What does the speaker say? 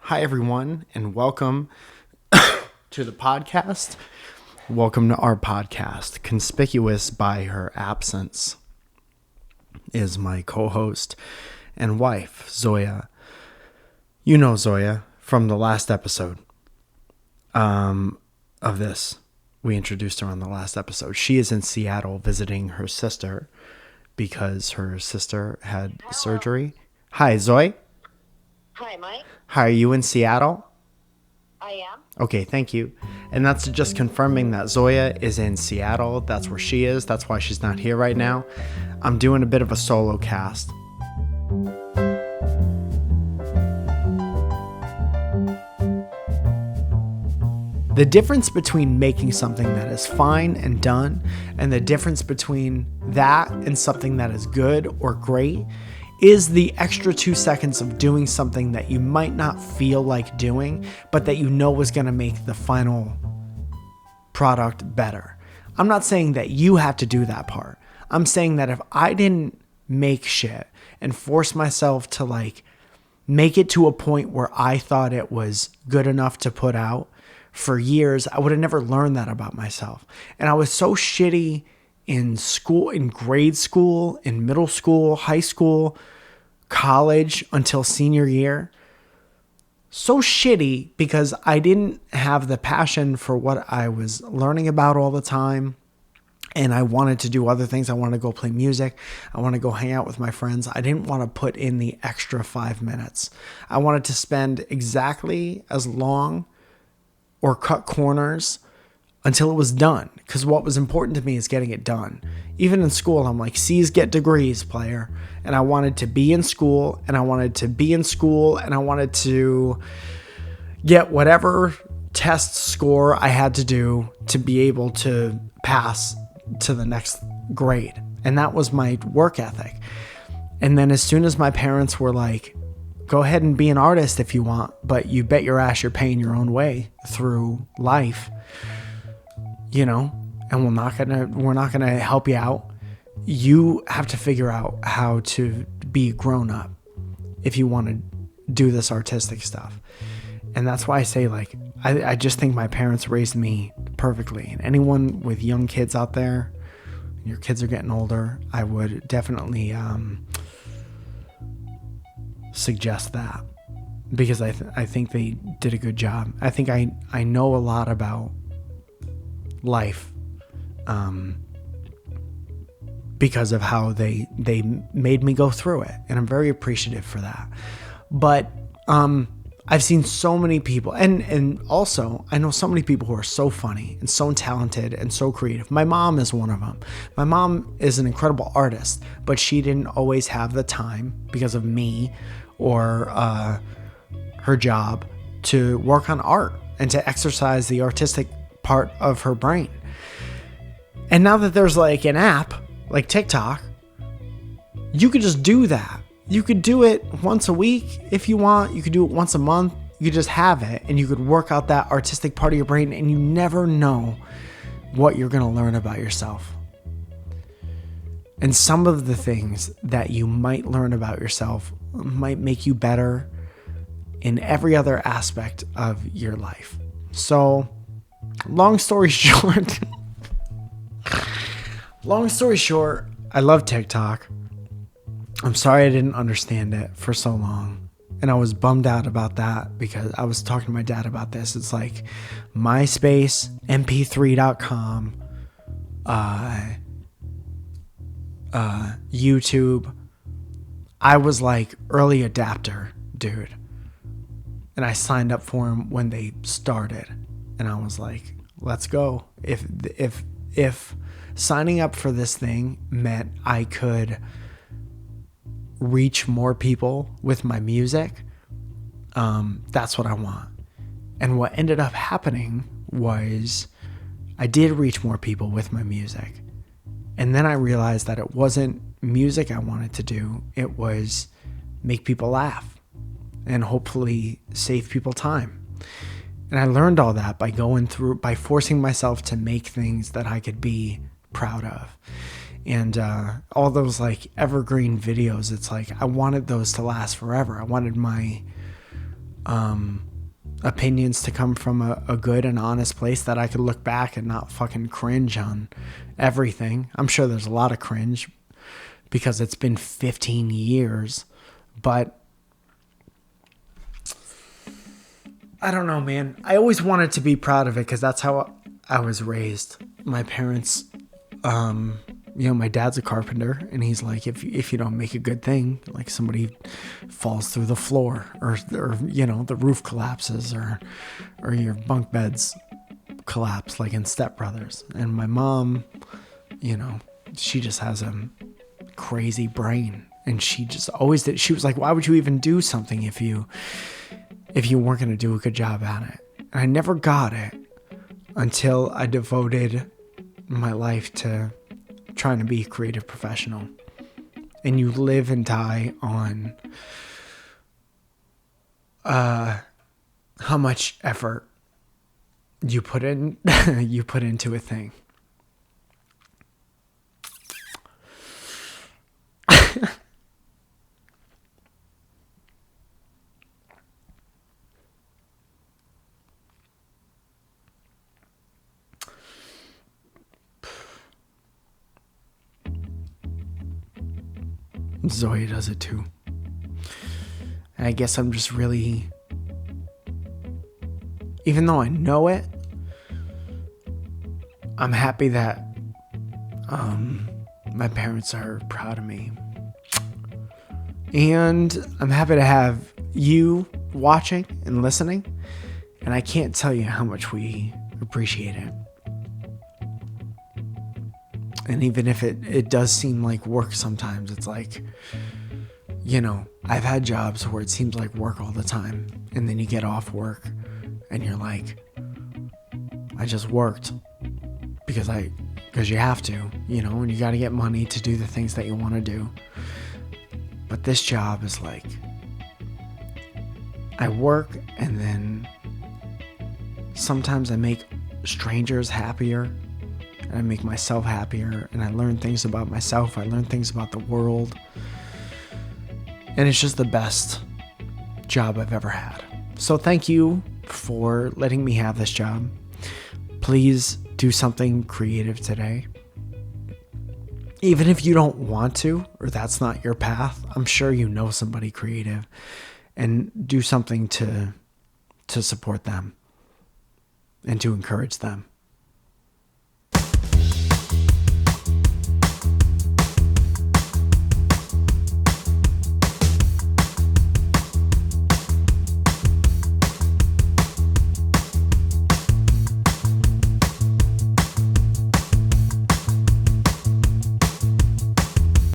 Hi, everyone, and welcome to the podcast. Welcome to our podcast. Conspicuous by her absence is my co-host and wife, Zoya. You know Zoya from the last episode of this. We introduced her on the last episode. She is in Seattle visiting her sister because her sister had surgery. Hi, Zoe. Hi, Mike. Hi, are you in Seattle? I am. Okay, thank you. And that's just confirming that Zoya is in Seattle. That's where she is. That's why she's not here right now. I'm doing a bit of a solo cast. The difference between making something that is fine and done and the difference between that and something that is good or great is the extra 2 seconds of doing something that you might not feel like doing, but that you know is going to make the final product better. I'm not saying that you have to do that part. I'm saying that if I didn't make shit and force myself to make it to a point where I thought it was good enough to put out for years, I would have never learned that about myself. And I was so shitty in school, in grade school, in middle school, high school, college, until senior year. So shitty because I didn't have the passion for what I was learning about all the time. And I wanted to do other things. I wanted to go play music. I wanted to go hang out with my friends. I didn't want to put in the extra 5 minutes. I wanted to spend exactly as long or cut corners until it was done. Because what was important to me is getting it done. Even in school, I'm like, C's get degrees, player. And I wanted to be in school, and I wanted to be in school, and I wanted to get whatever test score I had to do to be able to pass to the next grade. And that was my work ethic. And then as soon as my parents were like, go ahead and be an artist if you want, but you bet your ass you're paying your own way through life, and we're not gonna help you out. You have to figure out how to be grown up if you want to do this artistic stuff. And that's why I say, I just think my parents raised me perfectly. And anyone with young kids out there, your kids are getting older, I would definitely suggest that, because I think they did a good job. I think I know a lot about life because of how they made me go through it, and I'm very appreciative for that. But I've seen so many people, and also I know so many people who are so funny and so talented and so creative. My mom is one of them. My mom is an incredible artist, but she didn't always have the time because of me or her job to work on art and to exercise the artistic part of her brain. And now that there's an app like TikTok, you could just do that. You could do it once a week if you want. You could do it once a month. You could just have it, and you could work out that artistic part of your brain, and you never know what you're going to learn about yourself. And some of the things that you might learn about yourself might make you better in every other aspect of your life. So, long story short, I love TikTok. I'm sorry I didn't understand it for so long. And I was bummed out about that because I was talking to my dad about this. It's like MySpace, mp3.com, YouTube. I was early adapter, dude. And I signed up for them when they started. And I was like, let's go. If signing up for this thing meant I could reach more people with my music, that's what I want. And what ended up happening was I did reach more people with my music. And then I realized that it wasn't music I wanted to do. It was make people laugh and hopefully save people time. And I learned all that by forcing myself to make things that I could be proud of. And all those evergreen videos, it's I wanted those to last forever. I wanted my opinions to come from a good and honest place that I could look back and not fucking cringe on everything. I'm sure there's a lot of cringe because it's been 15 years, but I don't know, man. I always wanted to be proud of it because that's how I was raised. My parents, my dad's a carpenter, and he's like, if you don't make a good thing, like somebody falls through the floor, or the roof collapses, or your bunk beds collapse, like in Step Brothers. And my mom, she just has a crazy brain, and she just always did. She was like, why would you even do something if you weren't going to do a good job at it? And I never got it until I devoted my life to trying to be a creative professional. And you live and die on how much effort you put into a thing. Zoe does it too. And I guess I'm just really, even though I know it, I'm happy that my parents are proud of me. And I'm happy to have you watching and listening. And I can't tell you how much we appreciate it. And even if it does seem like work sometimes, it's like, I've had jobs where it seems like work all the time. And then you get off work and you're like, I just worked because you have to, and you got to get money to do the things that you want to do. But this job is like, I work and then sometimes I make strangers happier. And I make myself happier, and I learn things about myself. I learn things about the world. And it's just the best job I've ever had. So thank you for letting me have this job. Please do something creative today. Even if you don't want to, or that's not your path, I'm sure you know somebody creative, and do something to support them and to encourage them.